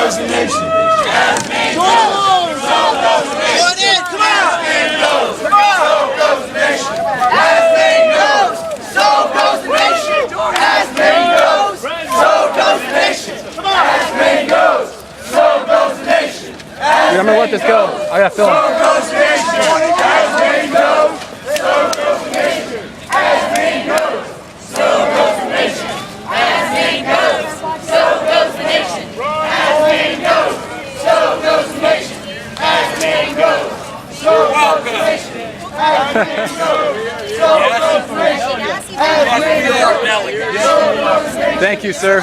goes the nation. As Maine goes, so goes the nation. Come on! So goes the nation. As Maine goes, so goes the nation. As Maine goes, so goes the nation. As Maine goes, so goes the nation. Dude, I'm gonna let this go. I gotta film. So goes the nation. As Maine goes, so goes the nation. As Maine goes, so goes the nation. As Maine goes, so goes the nation. As Maine goes, so goes the nation. As Maine goes, so goes the nation. As Maine goes, so goes the nation. As Maine goes, Thank you, sir.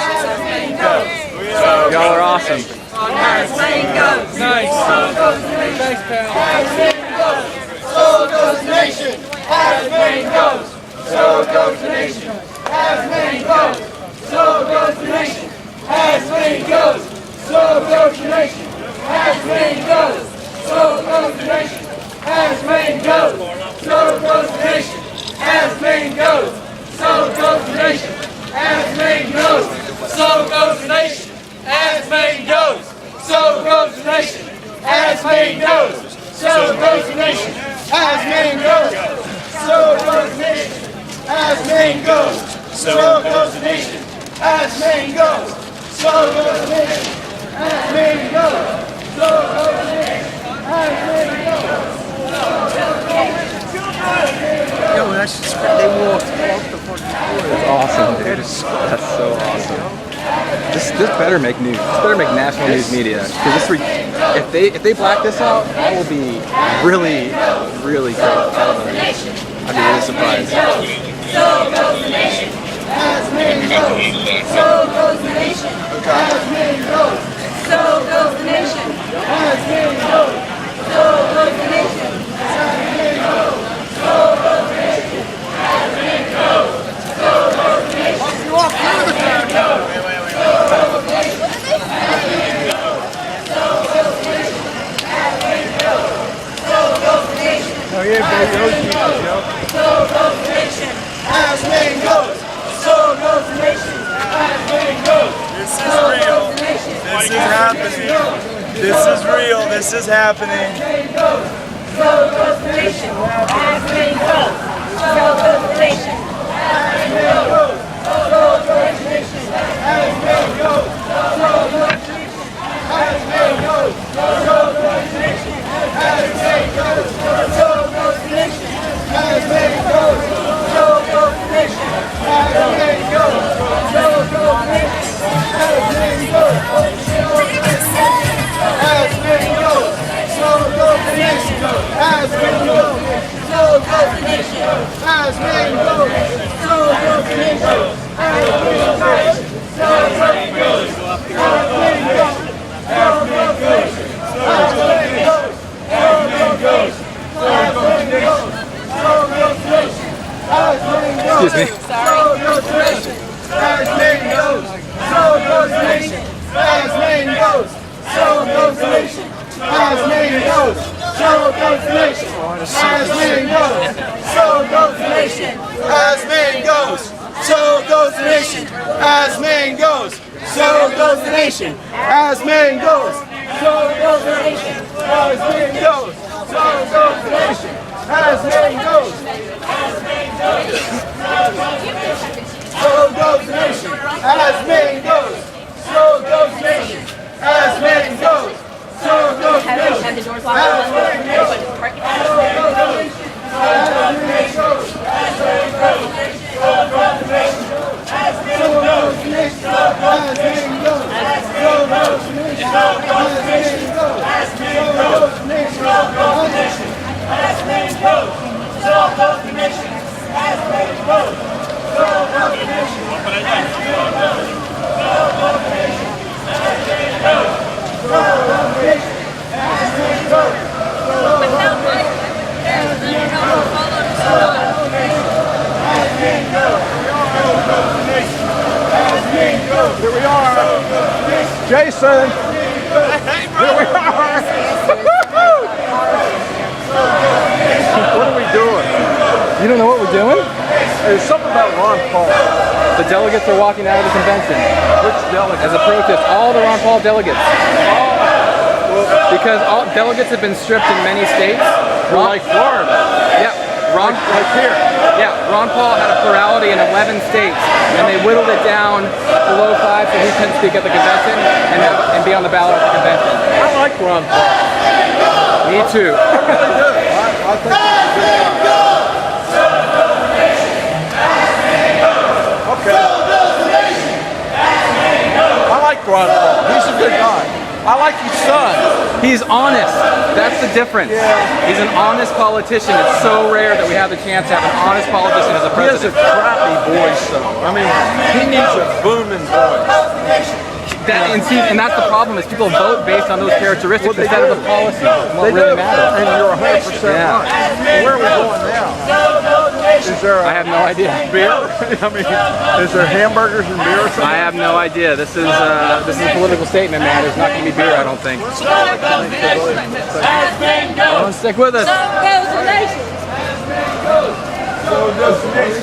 Y'all are awesome. as Maine goes, Nice. so goes the nation. Thanks, pal. As Maine goes, so goes the nation. As Maine goes, so goes the nation. As Maine goes, so goes the nation. As Maine goes, so goes the nation. As Maine goes, so goes the nation. As Maine goes, so goes the nation. As Maine goes, so goes the nation. As Maine goes, so goes the nation. As Maine goes, so goes the nation. As Maine goes, so goes the nation. As Maine goes, so goes the nation. As Maine goes, so goes the nation. As Maine goes, so goes the nation. As Maine goes, so goes the nation. As Maine goes, so goes the nation. Yo, that's just they walked off the fucking floor. That's awesome, dude. That's so awesome. This better make news. This better make national news media. Because if they black this out, I will be really, really great. I'd be really surprised. So goes the nation. As Maine goes, so goes the nation. As Maine goes, so goes the nation. As Maine goes, so goes the nation. As Maine goes, so goes the nation. As Maine goes, so goes the nation. You walk through the town. So goes the nation. As Maine goes, so goes the nation. As Maine goes, so goes the nation. Oh yeah, baby, those people, yo. So goes the nation. As Maine goes, so goes the nation. As Maine goes, This so is goes real. the nation. This is happening. This is real. This is happening. As Maine goes, so goes the nation. As Maine goes, so goes the nation. As Maine goes, so goes the nation. As Maine goes, so goes the nation. As Maine goes, so goes the nation. As Maine goes, so goes the nation. As Maine goes, so goes the nation. As Maine goes, so goes the nation. As Maine goes, so goes the nation. As Maine goes, so goes the nation. As Maine goes, so goes the nation. As Maine goes, so goes the nation. As Maine goes, so goes the nation. As Maine goes, so goes the nation. As Maine goes, so goes the nation. As Maine goes, so goes the nation. As Maine goes, Excuse me. so goes the nation. As Maine goes, so goes the nation. As Maine goes, so goes the nation. As Maine goes, so goes the nation. As Maine goes, so goes the nation. As Maine goes, so goes the nation. As Maine goes, so goes the nation. As Maine goes, so goes the nation. As Maine goes, so goes the nation. As Maine goes, so goes the nation. As Maine goes, so goes the nation. As Maine goes, so goes the nation. Have the doors locked on everybody park it. As Maine goes, as Maine goes, so goes the nation. As Maine goes, as Maine goes, so goes the nation. As Maine goes, as Maine goes, so goes the nation. As Maine goes, so goes the nation. As Maine goes, so goes the nation. As Maine goes, so goes the nation. As Maine goes, so goes the nation. As Maine goes, so goes the nation. As Maine goes, so goes the nation. As Maine goes, so goes the nation. As Maine goes, Here we are. so goes the nation. Jason. Hey, Here we are. What are we doing? You don't know what we're doing? There's something about Ron Paul. The delegates are walking out of the convention. Which delegate? As a protest, all the Ron Paul delegates. Because all delegates have been stripped in many states. Like Florida. Yeah, Ron. Like here. Yeah, Ron Paul had a plurality in 11 states, and they whittled it down below 5 so he couldn't speak at the convention and be on the ballot at the convention. I like Ron Paul. Me too. I really do. I think he's a good guy. Okay. I like Ron Paul. He's a good guy. I like his son. He's honest. That's the difference. Yeah. He's an honest politician. It's so rare that we have the chance to have an honest politician as a He has a president. crappy voice, though. I mean, he needs a booming voice. And that's the problem is people vote based on those characteristics Well, instead of the policy. What They really do. matters. And you're 100% Yeah. right. Where are we going now? Is there I have no idea. beer? I mean, is there hamburgers and beer or something? I have no idea. This is a political statement, man. There's not going to be beer, I don't think. Don't stick with us. So goes the nation. So does the nation.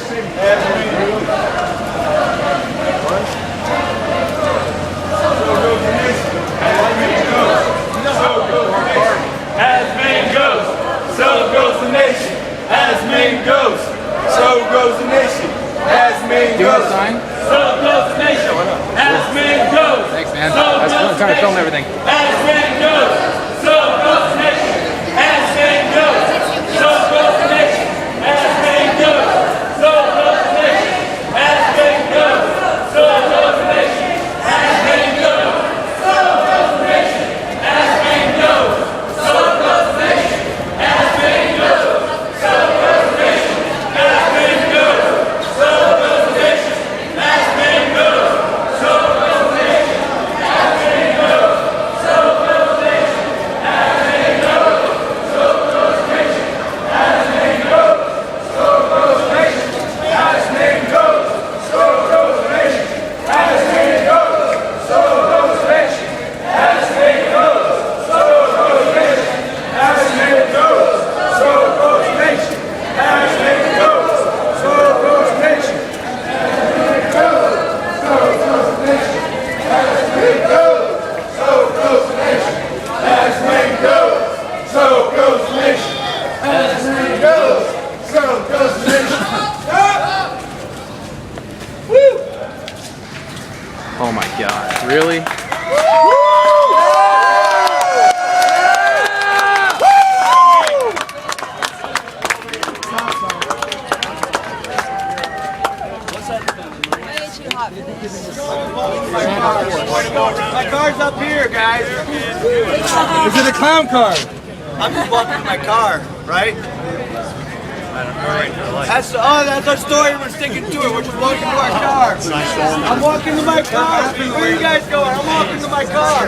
As Maine goes, so goes the nation. As Maine goes, so goes the nation. As Maine Do you want to goes, sign? so goes the nation. As Maine goes, Thanks, man. so I was goes trying to the film nation. everything. As Maine goes, so goes the nation. As Maine goes, so goes the nation. As Maine goes, so goes the nation. As Maine goes, so goes the nation. As Maine goes, so goes the nation. As Maine goes, so goes the nation. As Maine goes, so goes the nation. As Maine goes, so goes the nation. As Maine goes, so goes the nation. As Maine goes, so goes the nation. As Maine goes, so goes the nation. As Maine goes, so goes the nation. As Maine goes, so goes the nation. As Maine goes, so goes the nation. As Maine goes, so goes the nation. As Maine goes, so goes the nation. As Maine goes, so goes the nation. As Maine goes, so goes the nation. As Maine goes, so goes the nation. Oh my God. Really? My car's up here, guys. Is it a clown car? I'm just walking to my car, right? That's our story. We're sticking to it. We're just walking to our car. I'm walking to my car. Where are you guys going? I'm walking to my car.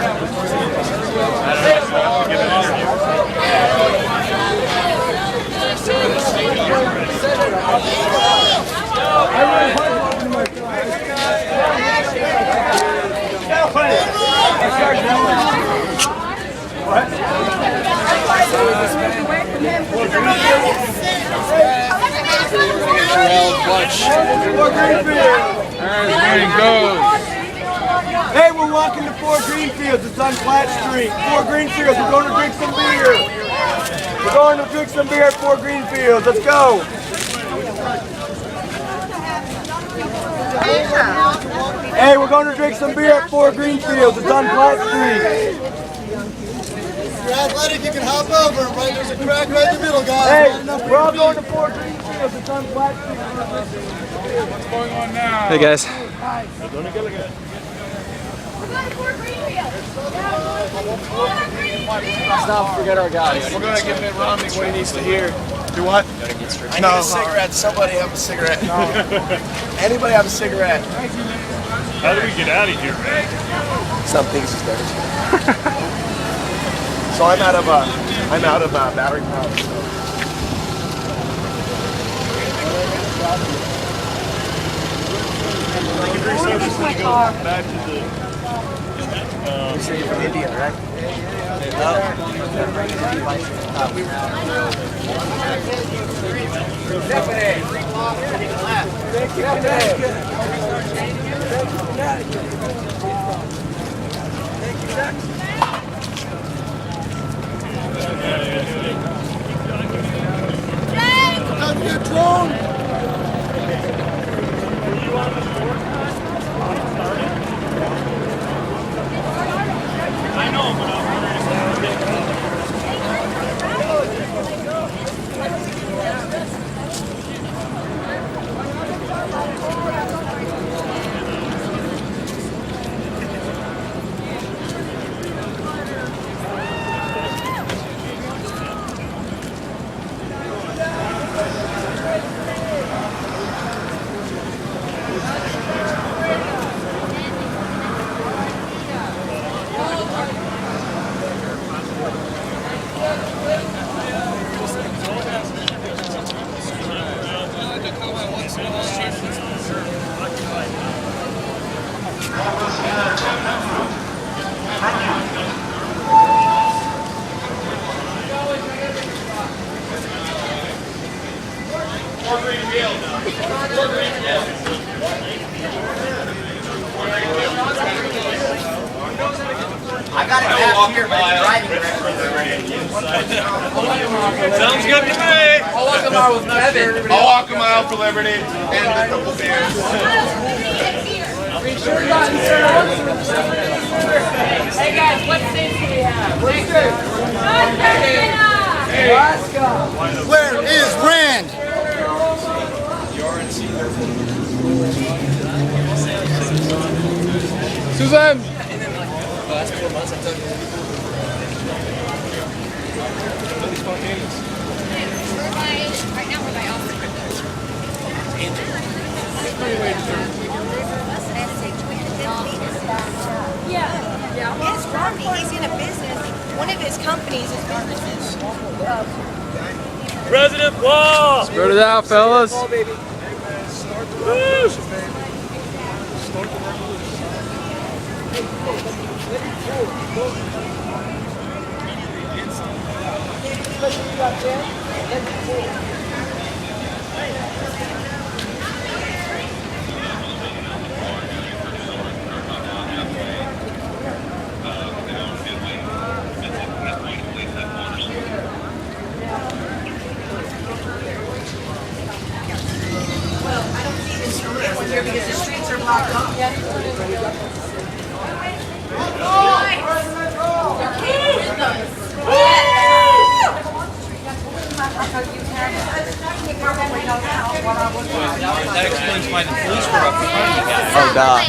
Hey, we're walking to 4 Greenfields. It's on Platt Street. 4 Greenfields. We're going to drink some beer. We're going to drink some beer at 4 Greenfields. Let's go. Hey, we're going to drink some beer at 4 Greenfields. It's on Platt Street. If you're athletic, you can hop over, right? There's a crack right in the middle, guys. Hey, we're all going to 4 Greenfields. It's on Platt Street. Hey guys. We're going to Fort Greenfield. Let's not forget our guys. We're going to give Mitt Romney what he needs to hear. Do what? I need a cigarette. Somebody have a cigarette. Anybody have a cigarette? How do we get out of here? Some things is better. So I'm out of battery power. Back to the You say you're from India, right? Time to get drone. I got it back here, but driving Sounds good to me. I'll walk a mile with Kevin. I'll walk a mile for Liberty and a couple beers. Hey guys, what states do we have? Where is Rand? Suzanne! Right now we're by office. Yeah. His property, he's in a business. One of his companies is businesses. President Wall. Spread it out, fellas. I don't see this one here because the streets are blocked off. That explains why the police were up front. Oh, God.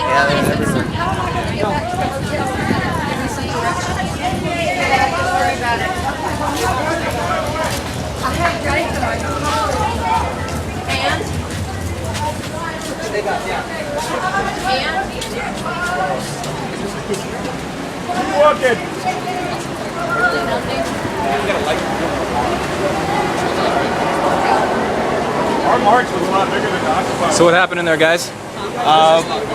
Our march was a lot bigger than the Occupy. So what happened in there, guys?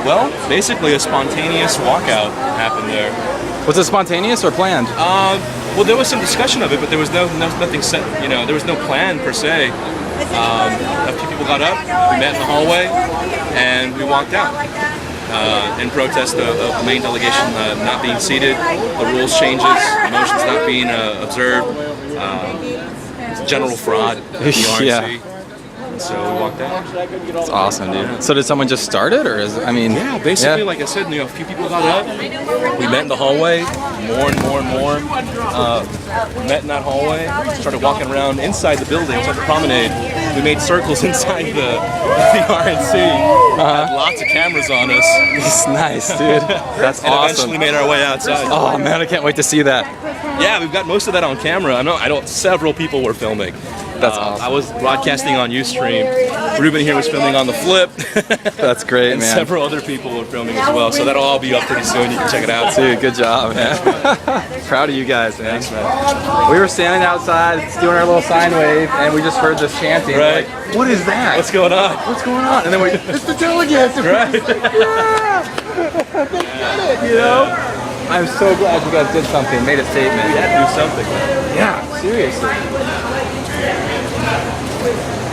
Well, basically a spontaneous walkout happened there. Was it spontaneous or planned? Well, there was some discussion of it, but there was nothing set. You know, there was no plan per se. A few people got up, we met in the hallway, and we walked out in protest of the main delegation not being seated, the rules changes, motions not being observed, general fraud at the RNC. Yeah. So we walked out. That's awesome, dude. So did someone just start it, or is it, I mean? Yeah, basically, like I said, a few people got up. We met in the hallway, more and more and more. We met in that hallway, started walking around inside the building, inside the promenade. We made circles inside the RNC. Had lots of cameras on us. It's nice, dude. That's And awesome. eventually made our way outside. Oh man, I can't wait to see that. Yeah, we've got most of that on camera. I know several people were filming. That's awesome. I was broadcasting on Ustream. Ruben here was filming on the Flip. That's great, And man. several other people were filming as well. So that'll all be up pretty soon. You can check it out. Dude, good job, man. Proud of you guys, man. Thanks, man. We were standing outside doing our little sign wave, and we just heard this chanting. Right. Like, what is that? What's going on? What's going on? And then we, it's the delegates. Right. They did it, you know? I'm so glad you guys did something, made a statement. We had to do something. Yeah, seriously.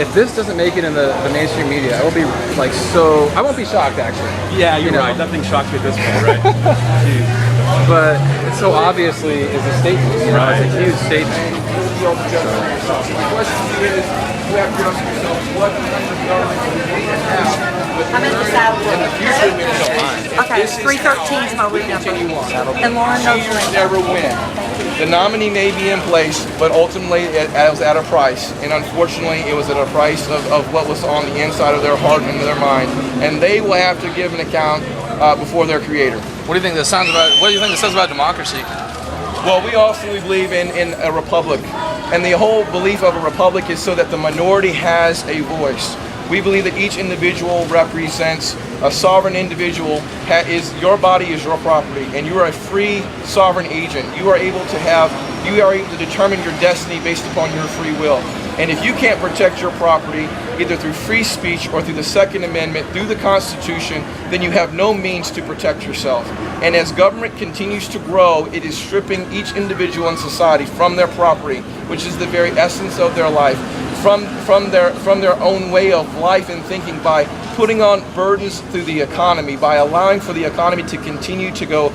if this doesn't make it in the mainstream media, I will be like I won't be shocked actually. Yeah, you're You know. right. Nothing shocks me at this point, right? But it so obviously is a statement. You know, Right. it's a huge statement. The question is, you have to ask yourself, what kind of government do we want to have? I'm in the saddle In the future, we don't mind. Okay, 313 is my room number. And Lauren knows Seniors when. never win. The nominee may be in place, but ultimately it was at a price. And unfortunately, it was at a price of what was on the inside of their heart and their mind. And they will have to give an account before their creator. What do you think this sounds about? What do you think this says about democracy? Well, we believe in a republic. And the whole belief of a republic is so that the minority has a voice. We believe that each individual represents a sovereign individual. Your body is your property, and you are a free sovereign agent. You are able to determine your destiny based upon your free will. And if you can't protect your property, either through free speech or through the Second Amendment, through the Constitution, then you have no means to protect yourself. And as government continues to grow, it is stripping each individual in society from their property, which is the very essence of their life, from their own way of life and thinking, by putting on burdens through the economy, by allowing for the economy to continue to go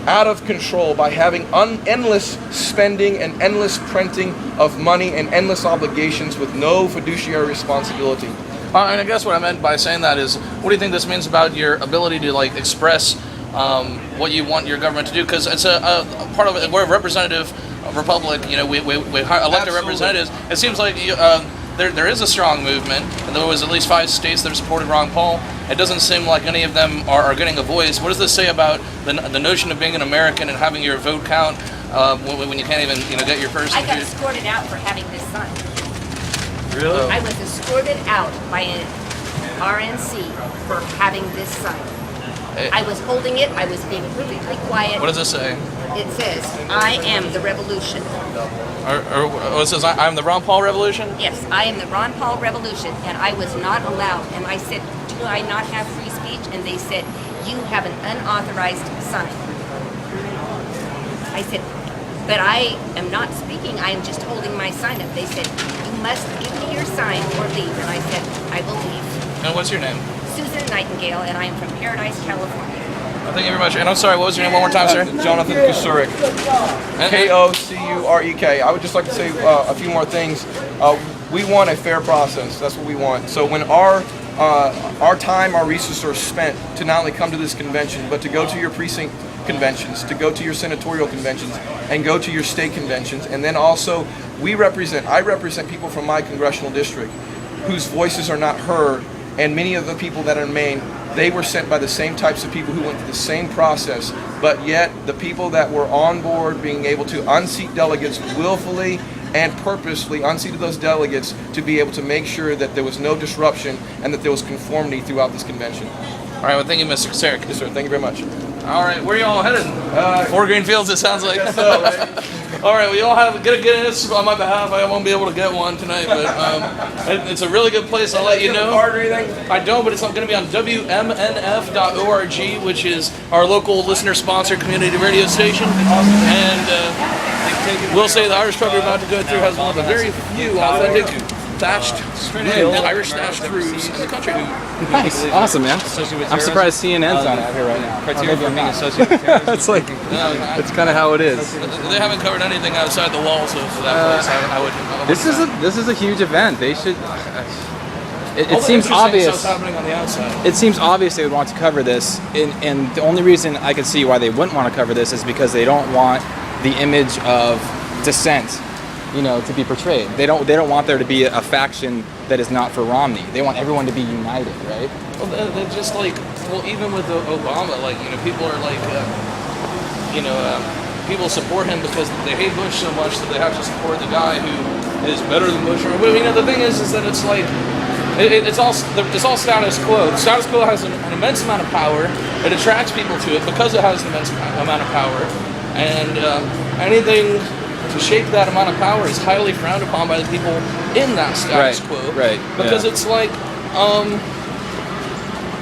out of control, by having endless spending and endless printing of money and endless obligations with no fiduciary responsibility. And I guess what I meant by saying that is, what do you think this means about your ability to like express what you want your government to do? Because it's a part of it. We're a representative republic. You know, we elect our representatives. It seems like there is a strong movement, and there was at least 5 states that supported Ron Paul. It doesn't seem like any of them are getting a voice. What does this say about the notion of being an American and having your vote count when you can't even get your first? I got escorted out for having this sign. Really? I was escorted out by an RNC for having this sign. I was holding it. I was being perfectly quiet. What does it say? It says, "I am the revolution." Or it says, "I'm the Ron Paul Revolution." Yes, I am the Ron Paul Revolution, and I was not allowed. And I said, "Do I not have free speech?" And they said, "You have an unauthorized sign." I said, "But I am not speaking. I am just holding my sign up." They said, "You must give me your sign or leave." And I said, "I will leave." And what's your name? Susan Nightingale, and I am from Paradise, California. Thank you very much. And I'm sorry, what was your name one more time, sir? Jonathan Kusurek. Kocurik. I would just like to say a few more things. We want a fair process. That's what we want. So when our time, our resources are spent to not only come to this convention, but to go to your precinct conventions, to go to your senatorial conventions, and go to your state conventions, and then also I represent people from my congressional district whose voices are not heard, and many of the people that are in Maine, they were sent by the same types of people who went through the same process, but yet the people that were on board being able to unseat delegates willfully and purposely unseated those delegates to be able to make sure that there was no disruption and that there was conformity throughout this convention. All right, well, thank you, Mr. Kusurek. Yes, sir. Thank you very much. All right, where are you all headed? Fort Green Fields, it sounds like. All right, we all have get a Guinness on my behalf. I won't be able to get one tonight, but it's a really good place. I'll let you know. Card or anything? I don't, but it's going to be on WMNF.org, which is our local listener-sponsored community radio station. And we'll say the Irish pub you're about to go through has one of the very few authentic thatched Irish thatched roofs in the country. Nice, awesome, man. I'm surprised CNN's not out here right now. Criteria for being associated with It's like it's kind of how it is. They haven't covered anything outside the walls of that place. I would. This is a huge event. They should. It All the seems interesting obvious. stuff's happening on the outside. It seems obvious they would want to cover this, and the only reason I could see why they wouldn't want to cover this is because they don't want the image of dissent, to be portrayed. They don't want there to be a faction that is not for Romney. They want everyone to be united, right? Well, they're just like, even with Obama, people are like, people support him because they hate Bush so much that they have to support the guy who is better than Bush. The thing is that it's like, it's all status quo. The status quo has an immense amount of power. It attracts people to it because it has an immense amount of power, and anything to shake that amount of power is highly frowned upon by the people in that status quo. Right. Because it's like,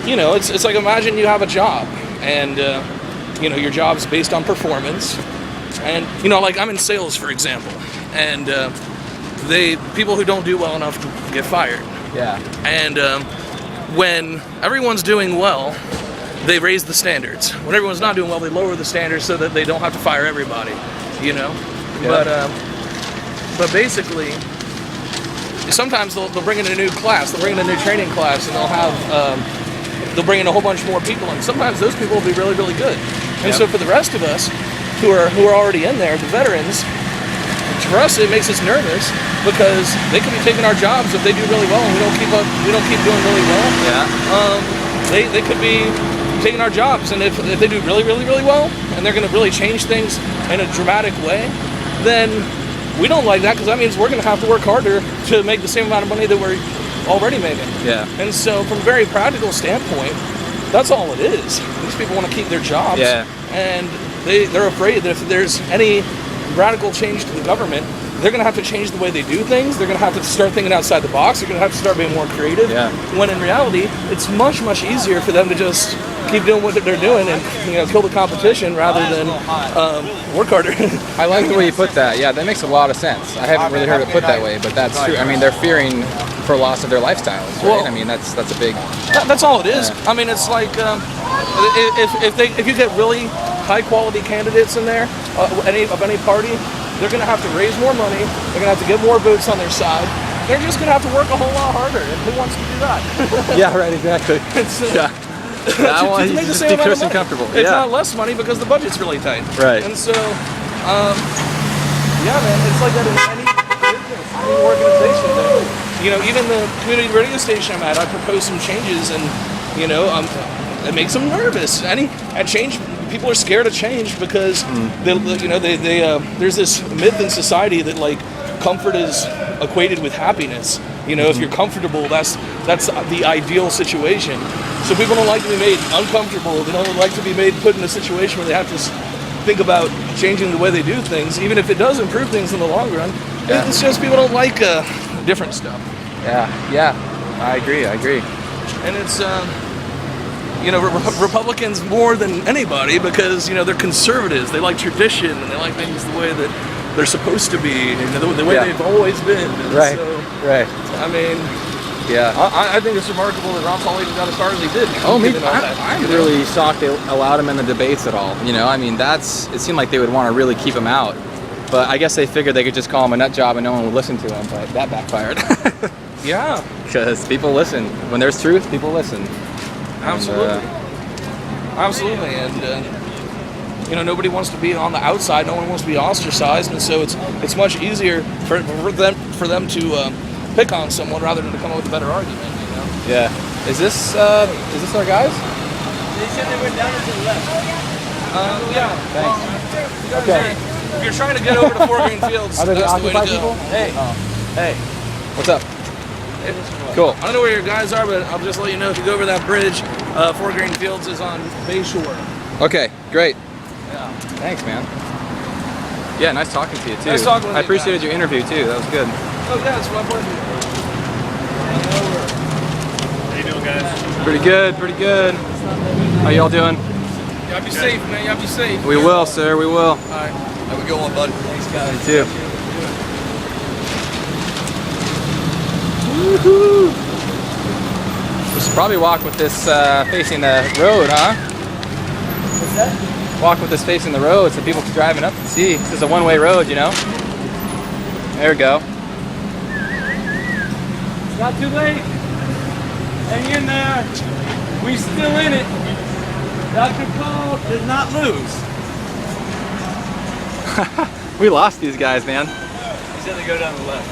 it's like, imagine you have a job, and your job's based on performance, and like I'm in sales, for example, and people who don't do well enough get fired. Yeah. And when everyone's doing well, they raise the standards. When everyone's not doing well, they lower the standards so that they don't have to fire everybody, you know? Yeah. But basically, sometimes they'll bring in a new class, they'll bring in a new training class, and they'll bring in a whole bunch more people, and sometimes those people will be really, really good. And so for the rest of us who are already in there, the veterans, for us it makes us nervous because they could be taking our jobs if they do really well and we don't keep doing really well. Yeah. They could be taking our jobs, and if they do really, really, really well and they're going to really change things in a dramatic way, then we don't like that because that means we're going to have to work harder to make the same amount of money that we're already making. Yeah. And so from a very practical standpoint, that's all it is. These people want to keep their jobs. Yeah. And they're afraid that if there's any radical change to the government, they're going to have to change the way they do things. They're going to have to start thinking outside the box. They're going to have to start being more creative. Yeah. When in reality, it's much, much easier for them to just keep doing what they're doing and kill the competition rather than work harder. I like the way you put that. Yeah, that makes a lot of sense. I haven't really heard it put that way, but that's true. I mean, they're fearing for loss of their lifestyles, right? Well, I mean, that's a big. That's all it is. Yeah. I mean, it's like if you get really high quality candidates in there, of any party, they're going to have to raise more money. They're going to have to get more votes on their side. They're just going to have to work a whole lot harder. And who wants to do that? Yeah, right. Exactly. Yeah. I want you to just be close and comfortable. It's Yeah. not less money because the budget's really tight. Right. And so, yeah, man, it's like that in any business, any organization. Even the community radio station I'm at, I proposed some changes, and it makes them nervous. People are scared of change because there's this myth in society that like comfort is equated with happiness. If you're comfortable, that's the ideal situation. So people don't like to be made uncomfortable. They don't like to be put in a situation where they have to think about changing the way they do things, even if it does improve things in the long run. Yeah. It's just people don't like different stuff. Yeah. I agree. And it's Republicans more than anybody because they're conservatives. They like tradition and they like things the way that they're supposed to be, the way they've always been. And Right. so, Right. I mean, Yeah. I think it's remarkable that Ron Paul even got as far as he did. Oh, me. given all that, I'm really shocked they allowed him in the debates at all. I mean, it seemed like they would want to really keep him out. But I guess they figured they could just call him a nut job and no one would listen to him. But that backfired. Yeah. Because people listen. When there's truth, people listen. Absolutely. Absolutely. And nobody wants to be on the outside. No one wants to be ostracized, and so it's much easier for them to pick on someone rather than to come up with a better argument. Yeah. Is this our guys? They said they went down to the left. Yeah. Thanks. Okay. If you're trying to get over to Fort Green Fields, Are they the that's the way to occupied go. people? Hey. Hey. What's up? Cool. I don't know where your guys are, but I'll just let you know if you go over that bridge, Fort Green Fields is on Bayshore. Okay. Great. Yeah. Thanks, man. Yeah, nice talking to you too. Nice talking with I you appreciated guys. your interview too. That was good. Oh yeah, it's my pleasure. How you doing, guys? Pretty good. Pretty good. How y'all doing? Y'all be safe, man. Y'all be safe. We will, sir. We will. All right. Have a good one, bud. Thanks, guys. You too. Woohoo! We should probably walk with this facing the road, huh? What's that? Walk with this facing the road so people can driving up can see. This is a one-way road, There we go. It's not too late. Hang in there. We still in it. Dr. Paul did not lose. We lost these guys, man. He said they go down the left.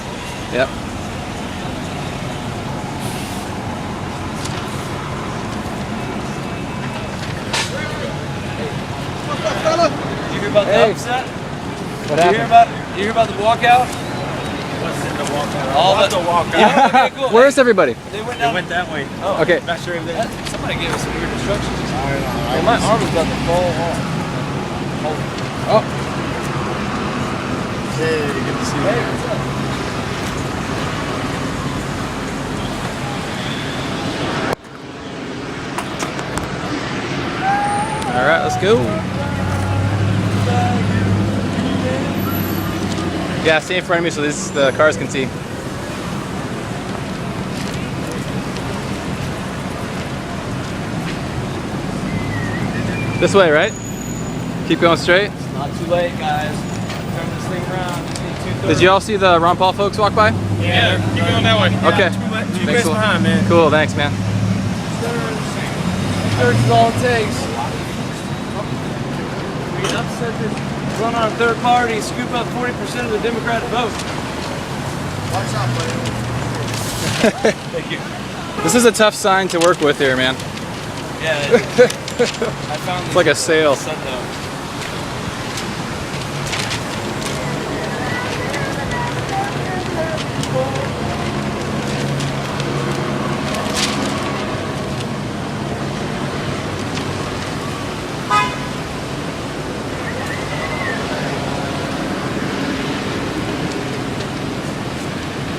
Yep. Did you hear about the Hey. upset? What Did you happened? hear about the walkout? What's in the walkout? All the walkout. Okay, cool. Where's everybody? They went that way. Oh, Okay. not sure if they. Somebody gave us some weird instructions. Well, my arm was about to fall off. Oh, Hey, good to see you. Hey, what's up? all right. Let's go. Yeah, stay in front of me so the cars can see. This way, right? Keep going straight. Not too late, guys. Turn this thing around. Did you all see the Ron Paul folks walk by? Yeah, keep going that way. Okay. Two Thanks minutes a lot. behind, man. Cool, thanks, man. Thirds is all it takes. We can upset this, run on a third party, scoop up 40% of the Democratic vote. Watch out, buddy. Thank you. This is a tough sign to work with here, man. Yeah. I found It's like a sale.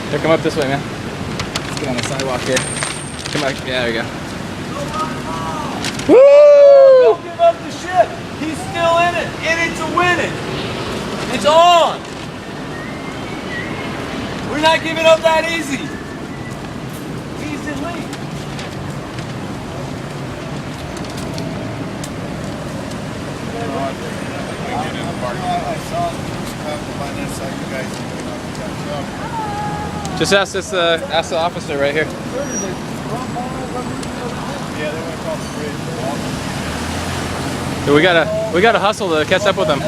Here, come up this way, man. Let's get on the sidewalk here. Come on. Yeah, there you go. Woo! Don't give up the ship. He's still in it to win it. It's on. We're not giving up that easy. Easily. I saw behind that side, you guys. Just ask this, ask the officer right here. Yeah, they went across the bridge. We gotta hustle to catch up with them.